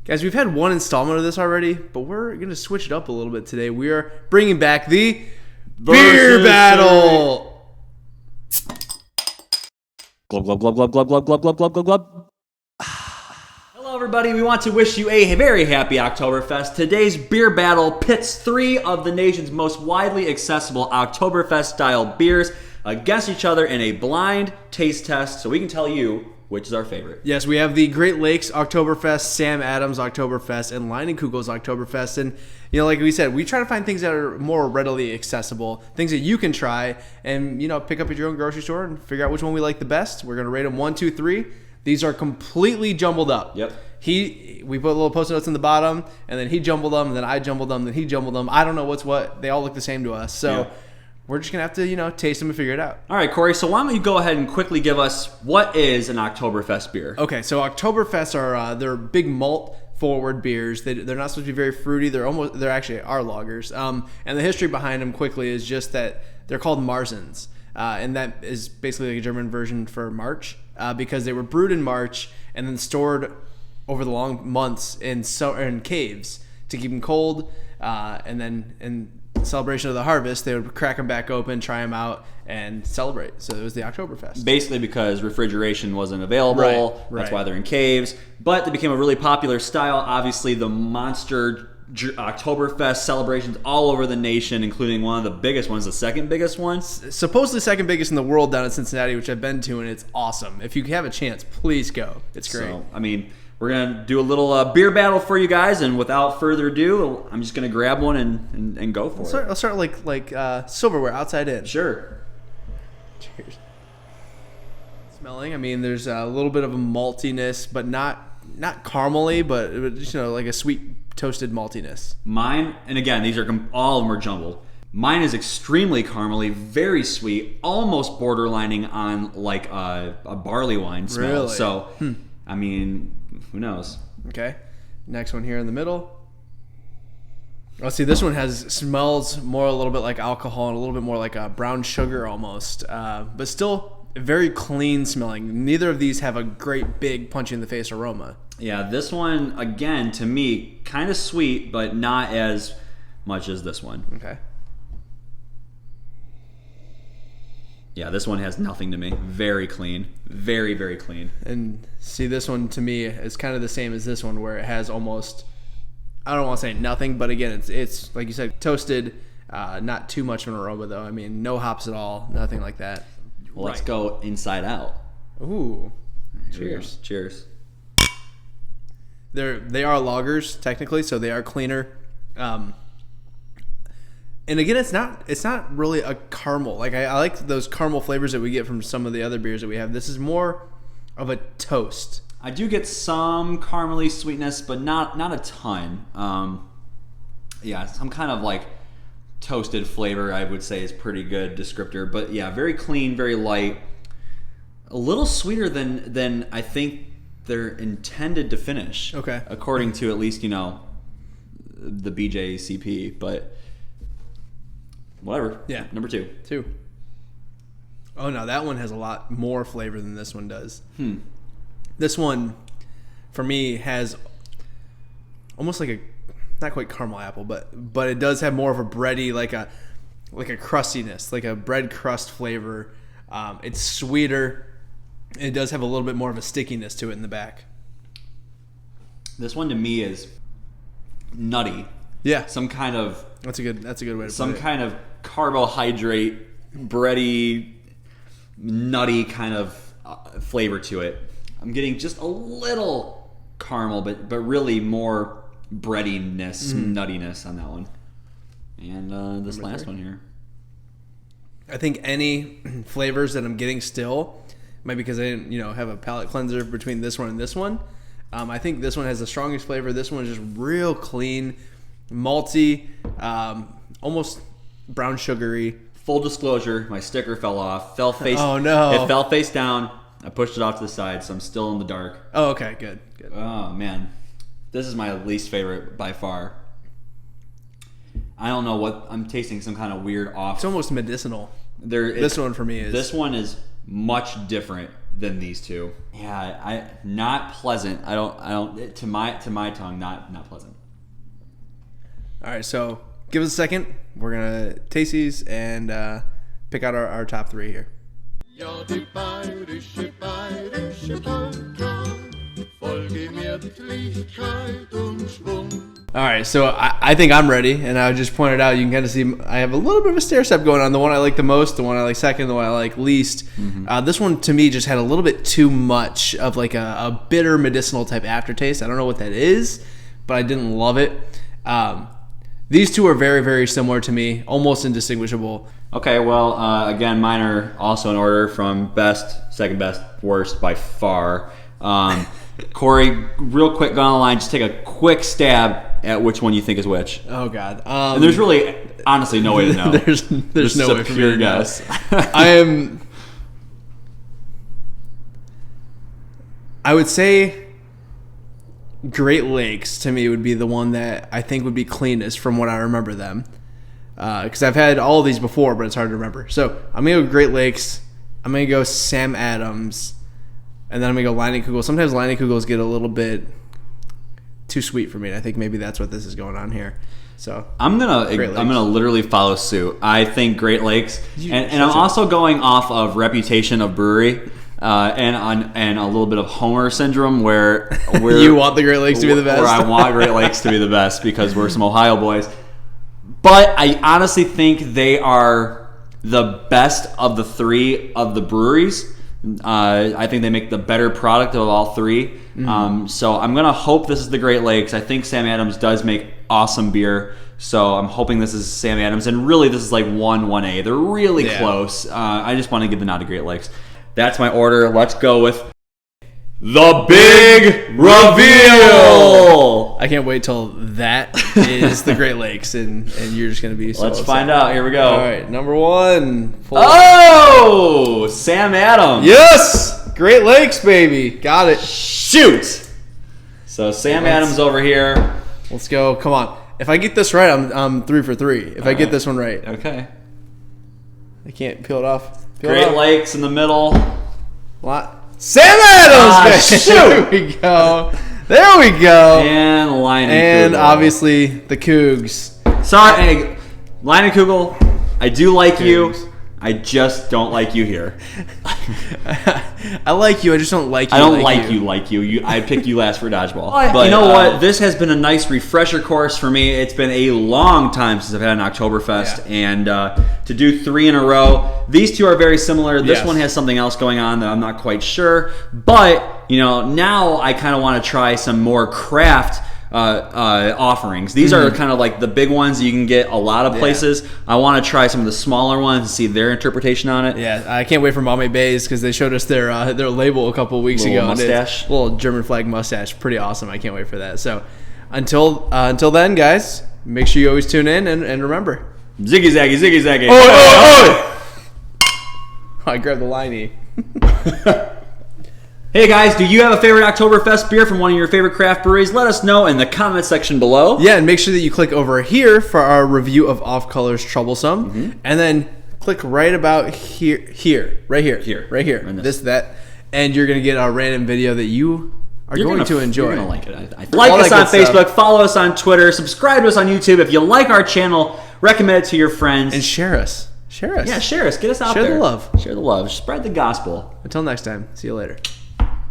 Guys, we've had one installment of this already, but we're going to switch it up a little bit today. We are bringing back the Beer Battle. Glub, glub, glub, glub, glub, glub, glub, glub, glub, glub, glub. Hello, everybody. We want to wish you a very happy Oktoberfest. Today's Beer Battle pits 3 of the nation's most widely accessible Oktoberfest-style beers against each other in a blind taste test so we can tell you which is our favorite. Yes, we have the Great Lakes Oktoberfest, Sam Adams Oktoberfest, and Leinenkugel's Oktoberfest. And, you know, like we said, we try to find things that are more readily accessible, things that you can try and, you know, pick up at your own grocery store and figure out which one we like the best. We're going to rate them 1, 2, 3. These are completely jumbled up. Yep. We put little post-it notes in the bottom, and then he jumbled them, and then I jumbled them, then he jumbled them. I don't know what's what. They all look the same to us. So... yeah. We're just going to have to, you know, taste them and figure it out. All right, Corey, so why don't you go ahead and quickly give us what is an Oktoberfest beer? Okay, so Oktoberfest are they're big malt forward beers. They're not supposed to be very fruity. They're actually are lagers. And the history behind them quickly is just that they're called Marzens. And that is basically like a German version for March because they were brewed in March and then stored over the long months in caves to keep them cold. And then in celebration of the harvest, they would crack them back open, try them out, and celebrate. So it was the Oktoberfest. Basically because refrigeration wasn't available. Right. That's why they're in caves. But they became a really popular style. Obviously, the monster Oktoberfest celebrations all over the nation, including one of the biggest ones, the second biggest one. Supposedly second biggest in the world down in Cincinnati, which I've been to, and it's awesome. If you have a chance, please go. It's great. So, I mean... we're going to do a little beer battle for you guys, and without further ado, I'm just going to grab one and go for it. I'll start like silverware, outside in. Sure. Cheers. Smelling, I mean, there's a little bit of a maltiness, but not caramely, but just, you know, like a sweet toasted maltiness. Mine, and again, these are all of them are jumbled. Mine is extremely caramely, very sweet, almost borderlining on like a barley wine smell. Really? So, I mean... who knows? Okay. Next one here in the middle. Oh, see, this one smells more a little bit like alcohol and a little bit more like a brown sugar almost, but still very clean smelling. Neither of these have a great big punch in the face aroma. Yeah, this one, again, to me, kind of sweet, but not as much as this one. Okay. Yeah, this one has nothing to me. Very clean. Very, very clean. And see, this one to me is kind of the same as this one, where it has almost, I don't want to say nothing, but again, it's like you said, toasted, not too much of an aroma though. I mean, no hops at all, nothing like that. Well, let's go inside out. Ooh. Here Cheers. Cheers. They are lagers technically, so they are cleaner. And again, it's not really a caramel. Like I like those caramel flavors that we get from some of the other beers that we have. This is more of a toast. I do get some caramely sweetness, but not a ton. Yeah, some kind of like toasted flavor I would say is pretty good descriptor. But yeah, very clean, very light. A little sweeter than I think they're intended to finish. Okay. According to at least, you know, the BJCP, but whatever. Yeah. Number 2. 2. Oh no, that one has a lot more flavor than this one does. This one, for me, has almost like a, not quite caramel apple, but it does have more of a bready, like a crustiness, like a bread crust flavor. It's sweeter. It does have a little bit more of a stickiness to it in the back. This one to me is nutty. Yeah. Some kind of... That's a good way to put it. Some kind of carbohydrate, bready, nutty kind of flavor to it. I'm getting just a little caramel, but really more breadiness, nuttiness on that one. And this last one here. I think any flavors that I'm getting still, might be because I didn't, you know, have a palate cleanser between this one and this one. I think this one has the strongest flavor. This one is just real clean, malty, almost brown sugary. Full disclosure, my sticker fell off. Oh no! It fell face down. I pushed it off to the side, so I'm still in the dark. Oh, okay, good. Oh man, this is my least favorite by far. I don't know what I'm tasting. Some kind of weird off. It's almost medicinal. This one for me is. This one is much different than these two. Yeah, not pleasant. I don't to my tongue, not pleasant. All right, so give us a second. We're gonna taste these and pick out our top 3 here. Ja, die bayerische Polka, voll Gemütlichkeit und Schwung. All right, so I think I'm ready, and I just pointed out, you can kind of see I have a little bit of a stair step going on. The one I like the most, the one I like second, the one I like least. This one, to me, just had a little bit too much of like a bitter medicinal type aftertaste. I don't know what that is, but I didn't love it. These two are very, very similar to me, almost indistinguishable. Okay, well, again, mine are also in order from best, second best, worst by far. Corey, real quick, go on the line, just take a quick stab at which one you think is which. Oh, God. And there's really, honestly, no way to know. there's no way for me to guess. I would say Great Lakes, to me, would be the one that I think would be cleanest from what I remember them. Because I've had all of these before, but it's hard to remember. So I'm going to go Great Lakes. I'm going to go Sam Adams. And then I'm going to go Leinenkugel. Sometimes Leinenkugels get a little bit too sweet for me. And I think maybe that's what this is going on here. So I'm gonna literally follow suit. I think Great Lakes, and I'm also going off of reputation of brewery. And a little bit of Homer syndrome where you want the Great Lakes to be the best? Where I want Great Lakes to be the best because we're some Ohio boys. But I honestly think they are the best of the 3 of the breweries. I think they make the better product of all 3. So I'm going to hope this is the Great Lakes. I think Sam Adams does make awesome beer. So I'm hoping this is Sam Adams. And really, this is like 1A. They're really close. I just want to give the nod to Great Lakes. That's my order. Let's go with the big reveal. I can't wait till that is the Great Lakes, and you're just going to be so Let's upset. find out. Here we go. All right, number 1. Oh, Sam Adams. Yes! Great Lakes, baby. Got it. Shoot. So Sam Adams over here. Let's go. Come on. If I get this right, I'm 3 for 3. If I get this one right. Okay. I can't peel it off. Great Lakes in the middle. What? Sam Adams! Shoot! There we go. There we go. And Leinenkugel. And obviously the Cougs. Sorry, hey, Leinenkugel, I do like you. I just don't like you here. I like you. I just don't like you. I don't like you. I picked you last for dodgeball. But you know what? This has been a nice refresher course for me. It's been a long time since I've had an Oktoberfest, and to do 3 in a row. These two are very similar. This one has something else going on that I'm not quite sure. But now I kind of want to try some more craft offerings. These are kind of like the big ones you can get a lot of places. I want to try some of the smaller ones and see their interpretation on it. Yeah, I can't wait for Mame Bays because they showed us their label a couple of weeks ago. Mustache. Little German flag mustache. Pretty awesome. I can't wait for that. So until then, guys, make sure you always tune in and remember. Ziggy zaggy, ziggy zaggy. Oh! I grabbed the liney. Hey guys, do you have a favorite Oktoberfest beer from one of your favorite craft breweries? Let us know in the comment section below. Yeah, and make sure that you click over here for our review of Off Color's Troublesome. And then click right about here, right here. That. And you're going to get a random video that you are going to enjoy. You're going to like it. Like us on Facebook, follow us on Twitter, subscribe to us on YouTube. If you like our channel, recommend it to your friends. And share us. Yeah, share us. Get us out there. Share the love. Share the love. Spread the gospel. Until next time. See you later.